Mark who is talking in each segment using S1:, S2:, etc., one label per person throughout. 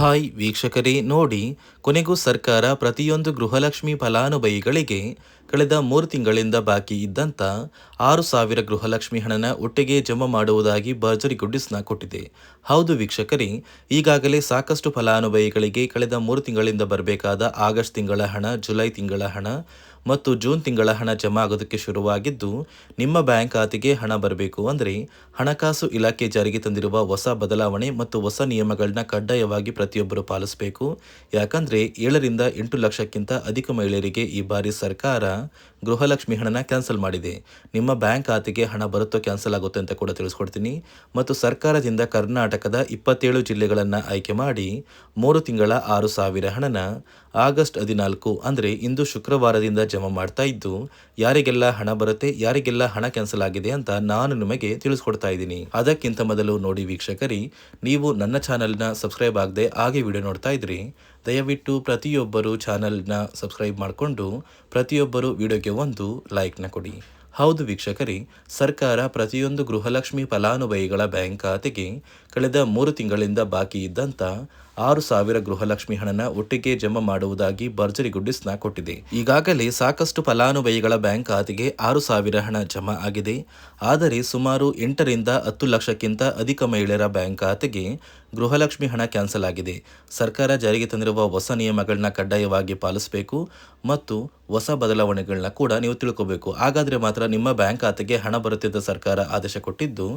S1: Hi ವೀಕ್ಷಕರೇ, ನೋಡಿ, ಕೊನೆಗೂ ಸರ್ಕಾರ ಪ್ರತಿಯೊಂದು ಗೃಹಲಕ್ಷ್ಮಿ ಫಲಾನುಭವಿಗಳಿಗೆ ಕಳೆದ 3 ತಿಂಗಳಿಂದ ಬಾಕಿ ಇದ್ದಂಥ 6,000 ಗೃಹಲಕ್ಷ್ಮಿ ಹಣನ ಒಟ್ಟಿಗೆ ಜಮಾ ಮಾಡುವುದಾಗಿ ಭರ್ಜರಿ ಗುಡ್ಡಿಸ್ನ ಕೊಟ್ಟಿದೆ. ಹೌದು ವೀಕ್ಷಕರೇ, ಈಗಾಗಲೇ ಸಾಕಷ್ಟು ಫಲಾನುಭವಿಗಳಿಗೆ ಕಳೆದ 3 ತಿಂಗಳಿಂದ ಬರಬೇಕಾದ ಆಗಸ್ಟ್ ತಿಂಗಳ ಹಣ, ಜುಲೈ ತಿಂಗಳ ಹಣ ಮತ್ತು ಜೂನ್ ತಿಂಗಳ ಹಣ ಜಮಾ ಆಗೋದಕ್ಕೆ ಶುರುವಾಗಿದ್ದು, ನಿಮ್ಮ ಬ್ಯಾಂಕ್ ಖಾತೆಗೆ ಹಣ ಬರಬೇಕು ಅಂದರೆ ಹಣಕಾಸು ಇಲಾಖೆ ಜಾರಿಗೆ ತಂದಿರುವ ಹೊಸ ಬದಲಾವಣೆ ಮತ್ತು ಹೊಸ ನಿಯಮಗಳನ್ನ ಕಡ್ಡಾಯವಾಗಿ ಪ್ರತಿಯೊಬ್ಬರು ಪಾಲಿಸಬೇಕು. ಯಾಕಂದರೆ 7ರಿಂದ 8 ಲಕ್ಷಕ್ಕಿಂತ ಅಧಿಕ ಮಹಿಳೆಯರಿಗೆ ಈ ಬಾರಿ ಸರ್ಕಾರ ಗೃಹಲಕ್ಷ್ಮಿ ಹಣನ ಕ್ಯಾನ್ಸಲ್ ಮಾಡಿದೆ. ನಿಮ್ಮ ಬ್ಯಾಂಕ್ ಖಾತೆಗೆ ಹಣ ಬರುತ್ತೋ ಕ್ಯಾನ್ಸಲ್ ಆಗುತ್ತೆ ಅಂತ ಕೂಡ ತಿಳಿಸ್ಕೊಡ್ತೀನಿ. ಮತ್ತು ಸರ್ಕಾರದಿಂದ ಕರ್ನಾಟಕದ 27 ಜಿಲ್ಲೆಗಳನ್ನು ಆಯ್ಕೆ ಮಾಡಿ 3 ತಿಂಗಳ 6,000 ಹಣನ ಆಗಸ್ಟ್ 14 ಅಂದರೆ ಇಂದು ಶುಕ್ರವಾರದಿಂದ ಜಮಾ ಮಾಡ್ತಾ ಇದ್ದು, ಯಾರಿಗೆಲ್ಲ ಹಣ ಬರುತ್ತೆ, ಯಾರಿಗೆಲ್ಲ ಹಣ ಕ್ಯಾನ್ಸಲ್ ಆಗಿದೆ ಅಂತ ನಾನು ನಿಮಗೆ ತಿಳಿಸ್ಕೊಡ್ತಾ ಇದ್ದೀನಿ. ಅದಕ್ಕಿಂತ ಮೊದಲು ನೋಡಿ ವೀಕ್ಷಕರೇ, ನೀವು ನನ್ನ ಚಾನಲ್ನ ಸಬ್ಸ್ಕ್ರೈಬ್ ಆಗದೆ ಹಾಗೆ ವಿಡಿಯೋ ನೋಡ್ತಾ ಇದ್ರಿ, ದಯವಿಟ್ಟು ಪ್ರತಿಯೊಬ್ಬರು ಚಾನಲ್ನ ಸಬ್ಸ್ಕ್ರೈಬ್ ಮಾಡಿಕೊಂಡು ಪ್ರತಿಯೊಬ್ಬರು ವಿಡಿಯೋಗೆ ಒಂದು ಲೈಕ್ನ ಕೊಡಿ. ಹೌದು ವೀಕ್ಷಕರೇ, ಸರ್ಕಾರ ಪ್ರತಿಯೊಂದು ಗೃಹಲಕ್ಷ್ಮಿ ಫಲಾನುಭವಿಗಳ ಬ್ಯಾಂಕ್ ಖಾತೆಗೆ ಕಳೆದ 3 ತಿಂಗಳಿಂದ ಬಾಕಿ ಇದ್ದಂಥ 6,000 ಗೃಹಲಕ್ಷ್ಮಿ ಹಣನ ಒಟ್ಟಿಗೆ ಜಮಾ ಮಾಡುವುದಾಗಿ ಭರ್ಜರಿ ಗುಡ್ಡಿಸ್ನ ಕೊಟ್ಟಿದೆ. ಈಗಾಗಲೇ ಸಾಕಷ್ಟು ಫಲಾನುಭವಿಗಳ ಬ್ಯಾಂಕ್ ಖಾತೆಗೆ 6,000 ಹಣ ಜಮಾ ಆಗಿದೆ. ಆದರೆ ಸುಮಾರು 8ರಿಂದ 10 ಲಕ್ಷಕ್ಕಿಂತ ಅಧಿಕ ಮಹಿಳೆಯರ ಬ್ಯಾಂಕ್ ಖಾತೆಗೆ ಗೃಹಲಕ್ಷ್ಮಿ ಹಣ ಕ್ಯಾನ್ಸಲ್ ಆಗಿದೆ. ಸರ್ಕಾರ ಜಾರಿಗೆ ತಂದಿರುವ ಹೊಸ ನಿಯಮಗಳನ್ನ ಕಡ್ಡಾಯವಾಗಿ ಪಾಲಿಸಬೇಕು ಮತ್ತು ಹೊಸ ಬದಲಾವಣೆಗಳನ್ನ ಕೂಡ ನೀವು ತಿಳ್ಕೋಬೇಕು. ಹಾಗಾದರೆ ಮಾತ್ರ ನಿಮ್ಮ ಬ್ಯಾಂಕ್ ಖಾತೆಗೆ ಹಣ ಬರುತ್ತೆ ಅಂತ ಸರ್ಕಾರ ಆದೇಶ ಕೊಟ್ಟಿದ್ದು,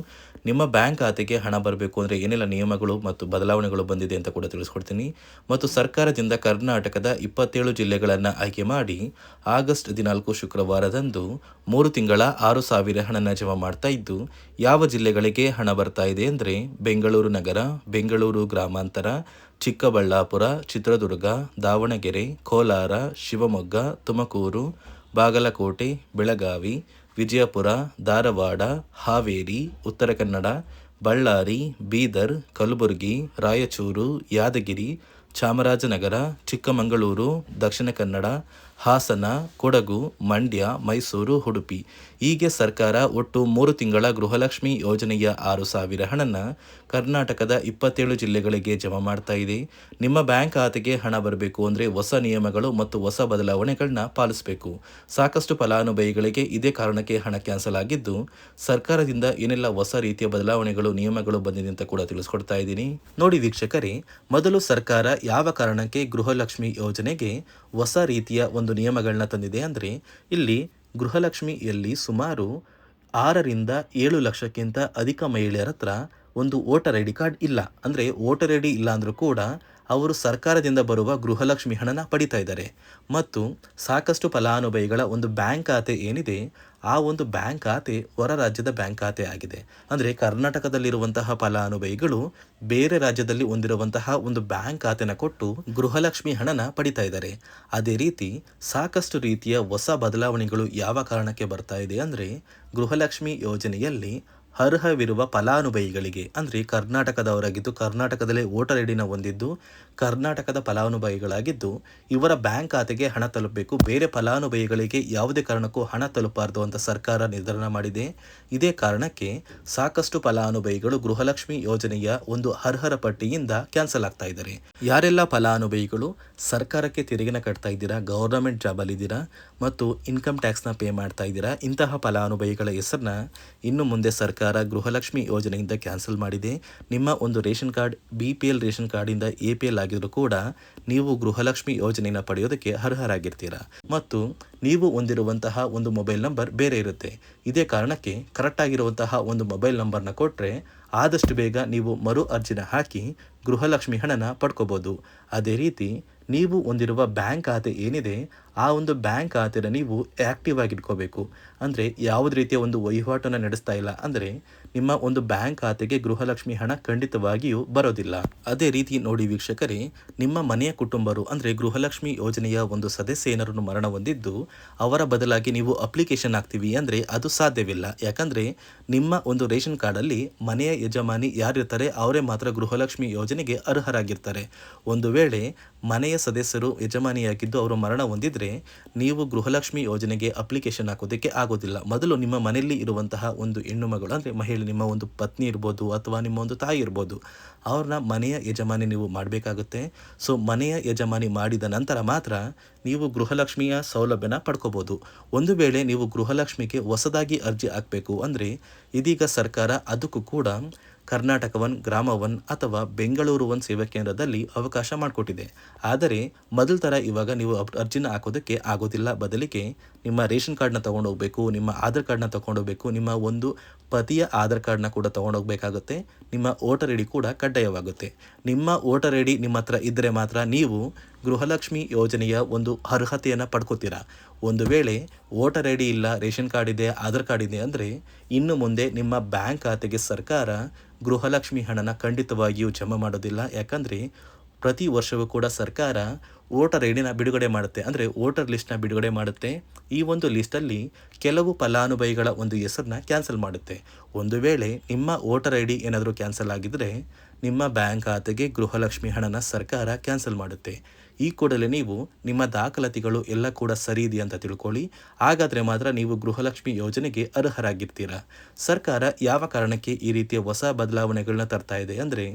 S1: ನಿಮ್ಮ ಬ್ಯಾಂಕ್ ಖಾತೆಗೆ ಹಣ ಬರಬೇಕು ಅಂದರೆ ಏನೆಲ್ಲ ನಿಯಮಗಳು ಮತ್ತು ಬದಲಾವಣೆಗಳು ಬಂದಿದೆ ಅಂತ ಕೂಡ ತಿಳಿಸ್ಕೊಡ್ತೀನಿ. ಮತ್ತು ಸರ್ಕಾರದಿಂದ ಕರ್ನಾಟಕದ 27 ಜಿಲ್ಲೆಗಳನ್ನು ಆಯ್ಕೆ ಮಾಡಿ ಆಗಸ್ಟ್ 14 ಶುಕ್ರವಾರದಂದು 3 ತಿಂಗಳ 6,000 ಹಣನ ಜಮಾ ಮಾಡ್ತಾ ಇದ್ದು, ಯಾವ ಜಿಲ್ಲೆಗಳಿಗೆ ಹಣ ಬರ್ತಾ ಇದೆ ಅಂದರೆ ಬೆಂಗಳೂರು ನಗರ, ಬೆಂಗಳೂರು ಗ್ರಾಮಾಂತರ, ಚಿಕ್ಕಬಳ್ಳಾಪುರ, ಚಿತ್ರದುರ್ಗ, ದಾವಣಗೆರೆ, ಕೋಲಾರ, ಶಿವಮೊಗ್ಗ, ತುಮಕೂರು, ಬಾಗಲಕೋಟೆ, ಬೆಳಗಾವಿ, ವಿಜಯಪುರ, ಧಾರವಾಡ, ಹಾವೇರಿ, ಉತ್ತರ ಕನ್ನಡ, ಬಳ್ಳಾರಿ, ಬೀದರ್, ಕಲಬುರಗಿ, ರಾಯಚೂರು, ಯಾದಗಿರಿ, ಚಾಮರಾಜನಗರ, ಚಿಕ್ಕಮಗಳೂರು, ದಕ್ಷಿಣ ಕನ್ನಡ, ಹಾಸನ, ಕೊಡಗು, ಮಂಡ್ಯ, ಮೈಸೂರು, ಉಡುಪಿ ಹೀಗೆ ಸರ್ಕಾರ ಒಟ್ಟು 3 ತಿಂಗಳ ಗೃಹಲಕ್ಷ್ಮಿ ಯೋಜನೆಯ 6,000 ಹಣನ ಕರ್ನಾಟಕದ 27 ಜಿಲ್ಲೆಗಳಿಗೆ ಜಮಾ ಮಾಡ್ತಾ ಇದೆ. ನಿಮ್ಮ ಬ್ಯಾಂಕ್ ಖಾತೆಗೆ ಹಣ ಬರಬೇಕು ಅಂದರೆ ಹೊಸ ನಿಯಮಗಳು ಮತ್ತು ಹೊಸ ಬದಲಾವಣೆಗಳನ್ನ ಪಾಲಿಸಬೇಕು. ಸಾಕಷ್ಟು ಫಲಾನುಭವಿಗಳಿಗೆ ಇದೇ ಕಾರಣಕ್ಕೆ ಹಣ ಕ್ಯಾನ್ಸಲ್ ಆಗಿದ್ದು, ಸರ್ಕಾರದಿಂದ ಏನೆಲ್ಲ ಹೊಸ ರೀತಿಯ ಬದಲಾವಣೆಗಳು, ನಿಯಮಗಳು ಬಂದಿದೆ ಅಂತ ಕೂಡ ತಿಳಿಸ್ಕೊಡ್ತಾ ಇದ್ದೀನಿ. ನೋಡಿ ವೀಕ್ಷಕರೇ, ಮೊದಲು ಸರ್ಕಾರ ಯಾವ ಕಾರಣಕ್ಕೆ ಗೃಹಲಕ್ಷ್ಮಿ ಯೋಜನೆಗೆ ಹೊಸ ರೀತಿಯ ಒಂದು ನಿಯಮಗಳನ್ನ ತಂದಿದೆ ಅಂದರೆ, ಇಲ್ಲಿ ಗೃಹಲಕ್ಷ್ಮಿಯಲ್ಲಿ ಸುಮಾರು 6ರಿಂದ 7 ಲಕ್ಷಕ್ಕಿಂತ ಅಧಿಕ ಮಹಿಳೆಯರ ಹತ್ರ ಒಂದು ವೋಟರ್ ಐ ಡಿ ಕಾರ್ಡ್ ಇಲ್ಲ. ಅಂದರೆ ವೋಟರ್ ಐ ಡಿ ಇಲ್ಲ ಅಂದರೂ ಕೂಡ ಅವರು ಸರ್ಕಾರದಿಂದ ಬರುವ ಗೃಹಲಕ್ಷ್ಮಿ ಹಣನ ಪಡಿತಾ ಇದ್ದಾರೆ. ಮತ್ತು ಸಾಕಷ್ಟು ಫಲಾನುಭವಿಗಳ ಒಂದು ಬ್ಯಾಂಕ್ ಖಾತೆ ಏನಿದೆ, ಆ ಒಂದು ಬ್ಯಾಂಕ್ ಖಾತೆ ಹೊರ ರಾಜ್ಯದ ಬ್ಯಾಂಕ್ ಖಾತೆ ಆಗಿದೆ. ಅಂದರೆ ಕರ್ನಾಟಕದಲ್ಲಿರುವಂತಹ ಫಲಾನುಭವಿಗಳು ಬೇರೆ ರಾಜ್ಯದಲ್ಲಿ ಹೊಂದಿರುವಂತಹ ಒಂದು ಬ್ಯಾಂಕ್ ಖಾತೆನ ಕೊಟ್ಟು ಗೃಹಲಕ್ಷ್ಮಿ ಹಣನ ಪಡಿತಾ ಇದ್ದಾರೆ. ಅದೇ ರೀತಿ ಸಾಕಷ್ಟು ರೀತಿಯ ಹೊಸ ಬದಲಾವಣೆಗಳು ಯಾವ ಕಾರಣಕ್ಕೆ ಬರ್ತಾ ಇದೆ ಅಂದರೆ, ಗೃಹಲಕ್ಷ್ಮಿ ಯೋಜನೆಯಲ್ಲಿ ಅರ್ಹವಿರುವ ಫಲಾನುಭವಿಗಳಿಗೆ ಅಂದರೆ ಕರ್ನಾಟಕದವರಾಗಿದ್ದು, ಕರ್ನಾಟಕದಲ್ಲೇ ವೋಟರ್ ಐ ಡಿನ ಹೊಂದಿದ್ದು, ಕರ್ನಾಟಕದ ಫಲಾನುಭವಿಗಳಾಗಿದ್ದು, ಇವರ ಬ್ಯಾಂಕ್ ಖಾತೆಗೆ ಹಣ ತಲುಪಬೇಕು. ಬೇರೆ ಫಲಾನುಭವಿಗಳಿಗೆ ಯಾವುದೇ ಕಾರಣಕ್ಕೂ ಹಣ ತಲುಪಬಾರದು ಅಂತ ಸರ್ಕಾರ ನಿರ್ಧಾರ ಮಾಡಿದೆ. ಇದೇ ಕಾರಣಕ್ಕೆ ಸಾಕಷ್ಟು ಫಲಾನುಭವಿಗಳು ಗೃಹಲಕ್ಷ್ಮಿ ಯೋಜನೆಯ ಒಂದು ಅರ್ಹರ ಪಟ್ಟಿಯಿಂದ ಕ್ಯಾನ್ಸಲ್ ಆಗ್ತಾ ಇದ್ದಾರೆ. ಯಾರೆಲ್ಲ ಫಲಾನುಭವಿಗಳು ಸರ್ಕಾರಕ್ಕೆ ತೆರಿಗೆನ ಕಟ್ತಾ ಇದ್ದೀರಾ, ಗೌರ್ನಮೆಂಟ್ ಜಾಬಲ್ಲಿದ್ದೀರಾ ಮತ್ತು ಇನ್ಕಮ್ ಟ್ಯಾಕ್ಸ್ನ ಪೇ ಮಾಡ್ತಾ ಇದ್ದೀರಾ, ಇಂತಹ ಫಲಾನುಭವಿಗಳ ಹೆಸರನ್ನ ಇನ್ನು ಮುಂದೆ ಸರ್ಕಾರ ಗೃಹಲಕ್ಷ್ಮಿ ಯೋಜನೆಯಿಂದ ಕ್ಯಾನ್ಸಲ್ ಮಾಡಿದೆ. ನಿಮ್ಮ ಒಂದು ರೇಷನ್ ಕಾರ್ಡ್ BPL ರೇಷನ್ ಕಾರ್ಡಿಂದ APL ಆಗಿದ್ರು ಕೂಡ ನೀವು ಗೃಹಲಕ್ಷ್ಮಿ ಯೋಜನೆಯನ್ನು ಪಡೆಯೋದಕ್ಕೆ ಅರ್ಹರಾಗಿರ್ತೀರಾ. ಮತ್ತು ನೀವು ಹೊಂದಿರುವಂತಹ ಒಂದು ಮೊಬೈಲ್ ನಂಬರ್ ಬೇರೆ ಇರುತ್ತೆ. ಇದೇ ಕಾರಣಕ್ಕೆ ಕರೆಕ್ಟ್ ಆಗಿರುವಂತಹ ಒಂದು ಮೊಬೈಲ್ ನಂಬರ್ನ ಕೊಟ್ಟರೆ ಆದಷ್ಟು ಬೇಗ ನೀವು ಮರು ಅರ್ಜಿನ ಹಾಕಿ ಗೃಹಲಕ್ಷ್ಮಿ ಹಣನ ಪಡ್ಕೋಬೋದು. ಅದೇ ರೀತಿ ನೀವು ಹೊಂದಿರುವ ಬ್ಯಾಂಕ್ ಖಾತೆ ಏನಿದೆ, ಆ ಒಂದು ಬ್ಯಾಂಕ್ ಖಾತೆನ ನೀವು ಆ್ಯಕ್ಟಿವ್ ಆಗಿ ಇಟ್ಕೋಬೇಕು. ಅಂದರೆ ಯಾವುದೇ ರೀತಿಯ ಒಂದು ವಹಿವಾಟನ್ನು ನಡೆಸ್ತಾ ಇಲ್ಲ ಅಂದರೆ ನಿಮ್ಮ ಒಂದು ಬ್ಯಾಂಕ್ ಖಾತೆಗೆ ಗೃಹಲಕ್ಷ್ಮಿ ಹಣ ಖಂಡಿತವಾಗಿಯೂ ಬರೋದಿಲ್ಲ. ಅದೇ ರೀತಿ ನೋಡಿ ವೀಕ್ಷಕರೇ, ನಿಮ್ಮ ಮನೆಯ ಕುಟುಂಬರು ಅಂದರೆ ಗೃಹಲಕ್ಷ್ಮಿ ಯೋಜನೆಯ ಒಂದು ಸದಸ್ಯ ಏನಾರು ಮರಣ ಹೊಂದಿದ್ದು ಅವರ ಬದಲಾಗಿ ನೀವು ಅಪ್ಲಿಕೇಶನ್ ಹಾಕ್ತೀವಿ ಅಂದರೆ ಅದು ಸಾಧ್ಯವಿಲ್ಲ. ಯಾಕಂದರೆ ನಿಮ್ಮ ಒಂದು ರೇಷನ್ ಕಾರ್ಡಲ್ಲಿ ಮನೆಯ ಯಜಮಾನಿ ಯಾರಿರ್ತಾರೆ ಅವರೇ ಮಾತ್ರ ಗೃಹಲಕ್ಷ್ಮಿ ಯೋಜನೆಗೆ ಅರ್ಹರಾಗಿರ್ತಾರೆ. ಒಂದು ವೇಳೆ ಮನೆಯ ಸದಸ್ಯರು ಯಜಮಾನಿಯಾಗಿದ್ದು ಅವರು ಮರಣ ಹೊಂದಿದ್ರೆ ಅಂದರೆ ನೀವು ಗೃಹಲಕ್ಷ್ಮಿ ಯೋಜನೆಗೆ ಅಪ್ಲಿಕೇಶನ್ ಹಾಕೋದಕ್ಕೆ ಆಗೋದಿಲ್ಲ. ಮೊದಲು ನಿಮ್ಮ ಮನೆಯಲ್ಲಿ ಇರುವಂತಹ ಒಂದು ಹೆಣ್ಣು ಮಗಳು ಅಂದರೆ ಮಹಿಳೆ, ನಿಮ್ಮ ಒಂದು ಪತ್ನಿ ಇರ್ಬೋದು ಅಥವಾ ನಿಮ್ಮ ಒಂದು ತಾಯಿ ಇರ್ಬೋದು, ಅವ್ರನ್ನ ಮನೆಯ ಯಜಮಾನಿ ನೀವು ಮಾಡಬೇಕಾಗುತ್ತೆ. ಸೊ ಮನೆಯ ಯಜಮಾನಿ ಮಾಡಿದ ನಂತರ ಮಾತ್ರ ನೀವು ಗೃಹಲಕ್ಷ್ಮಿಯ ಸೌಲಭ್ಯನ ಪಡ್ಕೋಬೋದು. ಒಂದು ವೇಳೆ ನೀವು ಗೃಹಲಕ್ಷ್ಮಿಗೆ ಹೊಸದಾಗಿ ಅರ್ಜಿ ಹಾಕಬೇಕು ಅಂದರೆ ಇದೀಗ ಸರ್ಕಾರ ಅದಕ್ಕೂ ಕೂಡ ಕರ್ನಾಟಕ ಒನ್, ಗ್ರಾಮ ಒನ್ ಅಥವಾ ಬೆಂಗಳೂರು ಒನ್ ಸೇವಾ ಕೇಂದ್ರದಲ್ಲಿ ಅವಕಾಶ ಮಾಡಿಕೊಟ್ಟಿದೆ. ಆದರೆ ಮೊದಲ ಥರ ಇವಾಗ ನೀವು ಅರ್ಜಿನ ಹಾಕೋದಕ್ಕೆ ಆಗೋದಿಲ್ಲ. ಬದಲಿಗೆ ನಿಮ್ಮ ರೇಷನ್ ಕಾರ್ಡ್ನ ತೊಗೊಂಡೋಗ್ಬೇಕು, ನಿಮ್ಮ ಆಧಾರ್ ಕಾರ್ಡ್ನ ತೊಗೊಂಡೋಗ್ಬೇಕು, ನಿಮ್ಮ ಒಂದು ಪತಿಯ ಆಧಾರ್ ಕಾರ್ಡ್ನ ಕೂಡ ತೊಗೊಂಡೋಗ್ಬೇಕಾಗುತ್ತೆ. ನಿಮ್ಮ ವೋಟರ್ ಐ ಡಿ ಕೂಡ ಕಡ್ಡಾಯವಾಗುತ್ತೆ. ನಿಮ್ಮ ವೋಟರ್ ಐ ಡಿ ನಿಮ್ಮ ಹತ್ರ ಇದ್ದರೆ ಮಾತ್ರ ನೀವು ಗೃಹಲಕ್ಷ್ಮಿ ಯೋಜನೆಯ ಒಂದು ಅರ್ಹತೆಯನ್ನು ಪಡ್ಕೋತೀರಾ. ಒಂದು ವೇಳೆ ವೋಟರ್ ಐ ಡಿ ಇಲ್ಲ, ರೇಷನ್ ಕಾರ್ಡ್ ಇದೆ, ಆಧಾರ್ ಕಾರ್ಡ್ ಇದೆ ಅಂದರೆ ಇನ್ನು ಮುಂದೆ ನಿಮ್ಮ ಬ್ಯಾಂಕ್ ಖಾತೆಗೆ ಸರ್ಕಾರ ಗೃಹಲಕ್ಷ್ಮಿ ಹಣನ ಖಂಡಿತವಾಗಿಯೂ ಜಮಾ ಮಾಡೋದಿಲ್ಲ. ಯಾಕಂದರೆ ಪ್ರತಿ ವರ್ಷವೂ ಕೂಡ ಸರ್ಕಾರ ವೋಟರ್ ಐ ಡಿನ ಬಿಡುಗಡೆ ಮಾಡುತ್ತೆ, ಅಂದರೆ ವೋಟರ್ ಲಿಸ್ಟ್ನ ಬಿಡುಗಡೆ ಮಾಡುತ್ತೆ. ಈ ಒಂದು ಲಿಸ್ಟಲ್ಲಿ ಕೆಲವು ಫಲಾನುಭವಿಗಳ ಒಂದು ಹೆಸರನ್ನ ಕ್ಯಾನ್ಸಲ್ ಮಾಡುತ್ತೆ. ಒಂದು ವೇಳೆ ನಿಮ್ಮ ವೋಟರ್ ಐ ಡಿ ಏನಾದರೂ ಕ್ಯಾನ್ಸಲ್ ಆಗಿದ್ದರೆ ನಿಮ್ಮ ಬ್ಯಾಂಕ್ ಖಾತೆಗೆ ಗೃಹಲಕ್ಷ್ಮಿ ಹಣನ ಸರ್ಕಾರ ಕ್ಯಾನ್ಸಲ್ ಮಾಡುತ್ತೆ. ಈ ಕೂಡಲೇ ನೀವು ನಿಮ್ಮ ದಾಖಲಾತಿಗಳು ಎಲ್ಲ ಕೂಡ ಸರಿ ಇದೆಯಾ ಅಂತ ತಿಳ್ಕೊಳ್ಳಿ. ಹಾಗಾದರೆ ಮಾತ್ರ ನೀವು ಗೃಹಲಕ್ಷ್ಮಿ ಯೋಜನೆಗೆ ಅರ್ಹರಾಗಿರ್ತೀರಾ. ಸರ್ಕಾರ ಯಾವ ಕಾರಣಕ್ಕೆ ಈ ರೀತಿಯ ಹೊಸ ಬದಲಾವಣೆಗಳನ್ನ ತರ್ತಾ ಇದೆ ಅಂದರೆ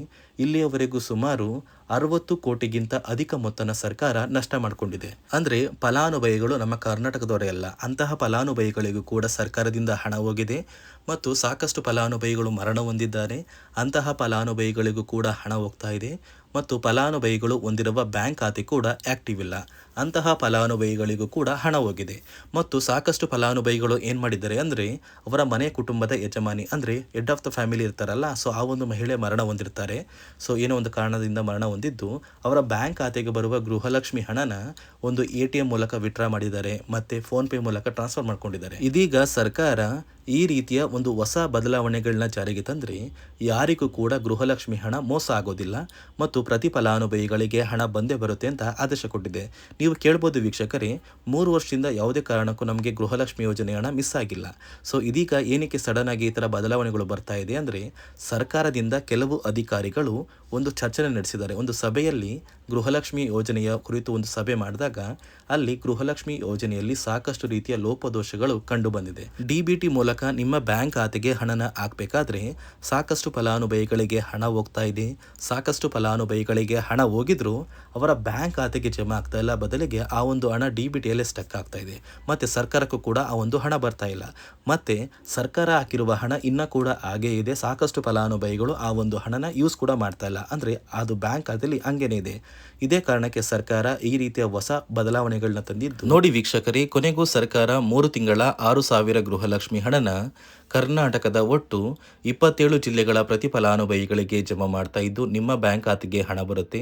S1: ಇಲ್ಲಿಯವರೆಗೂ ಸುಮಾರು 60 ಕೋಟಿಗಿಂತ ಅಧಿಕ ಮೊತ್ತನ ಸರ್ಕಾರ ನಷ್ಟ ಮಾಡಿಕೊಂಡಿದೆ. ಅಂದರೆ ಫಲಾನುಭವಿಗಳು ನಮ್ಮ ಕರ್ನಾಟಕದವರೇ ಅಲ್ಲ, ಅಂತಹ ಫಲಾನುಭವಿಗಳಿಗೂ ಕೂಡ ಸರ್ಕಾರದಿಂದ ಹಣ ಹೋಗಿದೆ ಮತ್ತು ಸಾಕಷ್ಟು ಫಲಾನುಭವಿಗಳು ಮರಣ ಹೊಂದಿದ್ದಾರೆ. ಅಂತಹ ಫಲಾನುಭವಿಗಳಿಗೂ ಕೂಡ ಹಣ ಹೋಗ್ತಾ ಇದೆ ಮತ್ತು ಫಲಾನುಭವಿಗಳು ಹೊಂದಿರುವ ಬ್ಯಾಂಕ್ ಖಾತೆ ಕೂಡ ಆ್ಯಕ್ಟಿವ್ ಇಲ್ಲ. ಅಂತಹ ಫಲಾನುಭವಿಗಳಿಗೂ ಕೂಡ ಹಣ ಹೋಗಿದೆ ಮತ್ತು ಸಾಕಷ್ಟು ಫಲಾನುಭವಿಗಳು ಏನು ಮಾಡಿದ್ದಾರೆ ಅಂದರೆ ಅವರ ಮನೆ ಕುಟುಂಬದ ಯಜಮಾನಿ ಅಂದರೆ ಹೆಡ್ ಆಫ್ ದ ಫ್ಯಾಮಿಲಿ ಇರ್ತಾರಲ್ಲ, ಸೊ ಆ ಒಂದು ಮಹಿಳೆ ಮರಣ ಹೊಂದಿರ್ತಾರೆ. ಸೊ ಏನೋ ಒಂದು ಕಾರಣದಿಂದ ಮರಣ ಹೊಂದಿದ್ದು ಅವರ ಬ್ಯಾಂಕ್ ಖಾತೆಗೆ ಬರುವ ಗೃಹಲಕ್ಷ್ಮಿ ಹಣನ ಒಂದು ATM ಮೂಲಕ ವಿತ್ಡ್ರಾ ಮಾಡಿದ್ದಾರೆ ಮತ್ತು ಫೋನ್ಪೇ ಮೂಲಕ ಟ್ರಾನ್ಸ್ಫರ್ ಮಾಡ್ಕೊಂಡಿದ್ದಾರೆ. ಇದೀಗ ಸರ್ಕಾರ ಈ ರೀತಿಯ ಒಂದು ಹೊಸ ಬದಲಾವಣೆಗಳನ್ನ ಜಾರಿಗೆ ತಂದರೆ ಯಾರಿಗೂ ಕೂಡ ಗೃಹಲಕ್ಷ್ಮಿ ಹಣ ಮೋಸ ಆಗೋದಿಲ್ಲ ಮತ್ತು ಪ್ರತಿ ಫಲಾನುಭವಿಗಳಿಗೆ ಹಣ ಬಂದೇ ಬರುತ್ತೆ ಅಂತ ಆದೇಶ ಕೊಟ್ಟಿದೆ. ನೀವು ಕೇಳ್ಬೋದು ವೀಕ್ಷಕರೇ, 3 ವರ್ಷದಿಂದ ಯಾವುದೇ ಕಾರಣಕ್ಕೂ ನಮಗೆ ಗೃಹಲಕ್ಷ್ಮಿ ಯೋಜನೆ ಹಣ ಮಿಸ್ ಆಗಿಲ್ಲ. ಸೊ ಇದೀಗ ಏನಕ್ಕೆ ಸಡನ್ ಆಗಿ ಈ ಥರ ಬದಲಾವಣೆಗಳು ಬರ್ತಾ ಇದೆ ಅಂದರೆ ಸರ್ಕಾರದಿಂದ ಕೆಲವು ಅಧಿಕಾರಿಗಳು ಒಂದು ಚರ್ಚೆ ನಡೆಸಿದ್ದಾರೆ. ಒಂದು ಸಭೆಯಲ್ಲಿ ಗೃಹಲಕ್ಷ್ಮಿ ಯೋಜನೆಯ ಕುರಿತು ಒಂದು ಸಭೆ ಮಾಡಿದಾಗ ಅಲ್ಲಿ ಗೃಹಲಕ್ಷ್ಮಿ ಯೋಜನೆಯಲ್ಲಿ ಸಾಕಷ್ಟು ರೀತಿಯ ಲೋಪದೋಷಗಳು ಕಂಡು ಬಂದಿದೆ. DBT ಮೂಲಕ ನಿಮ್ಮ ಬ್ಯಾಂಕ್ ಖಾತೆಗೆ ಹಣನ ಹಾಕಬೇಕಾದ್ರೆ ಸಾಕಷ್ಟು ಫಲಾನುಭವಿಗಳಿಗೆ ಹಣ ಹೋಗ್ತಾ ಇದೆ. ಸಾಕಷ್ಟು ಫಲಾನುಭವಿಗಳಿಗೆ ಹಣ ಹೋಗಿದ್ರು ಅವರ ಬ್ಯಾಂಕ್ ಖಾತೆಗೆ ಜಮಾ ಆಗ್ತಾ ಇಲ್ಲ. ಬದಲಿಗೆ ಆ ಒಂದು ಹಣ DBTಯಲ್ಲೇ ಸ್ಟಕ್ ಆಗ್ತಾ ಇದೆ ಮತ್ತು ಸರ್ಕಾರಕ್ಕೂ ಕೂಡ ಆ ಒಂದು ಹಣ ಬರ್ತಾ ಇಲ್ಲ. ಮತ್ತು ಸರ್ಕಾರ ಹಾಕಿರುವ ಹಣ ಇನ್ನೂ ಕೂಡ ಹಾಗೇ ಇದೆ. ಸಾಕಷ್ಟು ಫಲಾನುಭವಿಗಳು ಆ ಒಂದು ಹಣನ ಯೂಸ್ ಕೂಡ ಮಾಡ್ತಾ ಇಲ್ಲ, ಅಂದರೆ ಅದು ಬ್ಯಾಂಕ್ ಖಾತೆಯಲ್ಲಿ ಹಂಗೇನೆ ಇದೆ. ಇದೇ ಕಾರಣಕ್ಕೆ ಸರ್ಕಾರ ಈ ರೀತಿಯ ಹೊಸ ಬದಲಾವಣೆಗಳನ್ನ ತಂದಿದ್ದು. ನೋಡಿ ವೀಕ್ಷಕರೇ, ಕೊನೆಗೂ ಸರ್ಕಾರ 3 ತಿಂಗಳ 6,000 ಗೃಹಲಕ್ಷ್ಮಿ ಹಣನ ಕರ್ನಾಟಕದ ಒಟ್ಟು 27 ಜಿಲ್ಲೆಗಳ ಪ್ರತಿ ಫಲಾನುಭವಿಗಳಿಗೆ ಜಮಾ ಮಾಡ್ತಾ ಇದ್ದು ನಿಮ್ಮ ಬ್ಯಾಂಕ್ ಖಾತೆಗೆ ಹಣ ಬರುತ್ತೆ.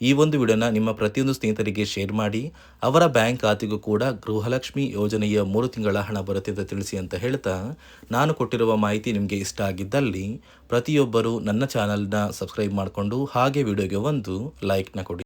S1: ಈ ಒಂದು ವಿಡಿಯೋನ ನಿಮ್ಮ ಪ್ರತಿಯೊಂದು ಸ್ನೇಹಿತರಿಗೆ ಶೇರ್ ಮಾಡಿ, ಅವರ ಬ್ಯಾಂಕ್ ಖಾತೆಗೂ ಕೂಡ ಗೃಹಲಕ್ಷ್ಮಿ ಯೋಜನೆಯ 3 ತಿಂಗಳ ಹಣ ಬರುತ್ತೆ ಅಂತ ತಿಳಿಸಿ ಅಂತ ಹೇಳ್ತಾ, ನಾನು ಕೊಟ್ಟಿರುವ ಮಾಹಿತಿ ನಿಮಗೆ ಇಷ್ಟ ಆಗಿದ್ದಲ್ಲಿ ಪ್ರತಿಯೊಬ್ಬರು ನನ್ನ ಚಾನಲ್ನ ಸಬ್ಸ್ಕ್ರೈಬ್ ಮಾಡಿಕೊಂಡು ಹಾಗೆ ವಿಡಿಯೋಗೆ ಒಂದು ಲೈಕ್ನ ಕೊಡಿ.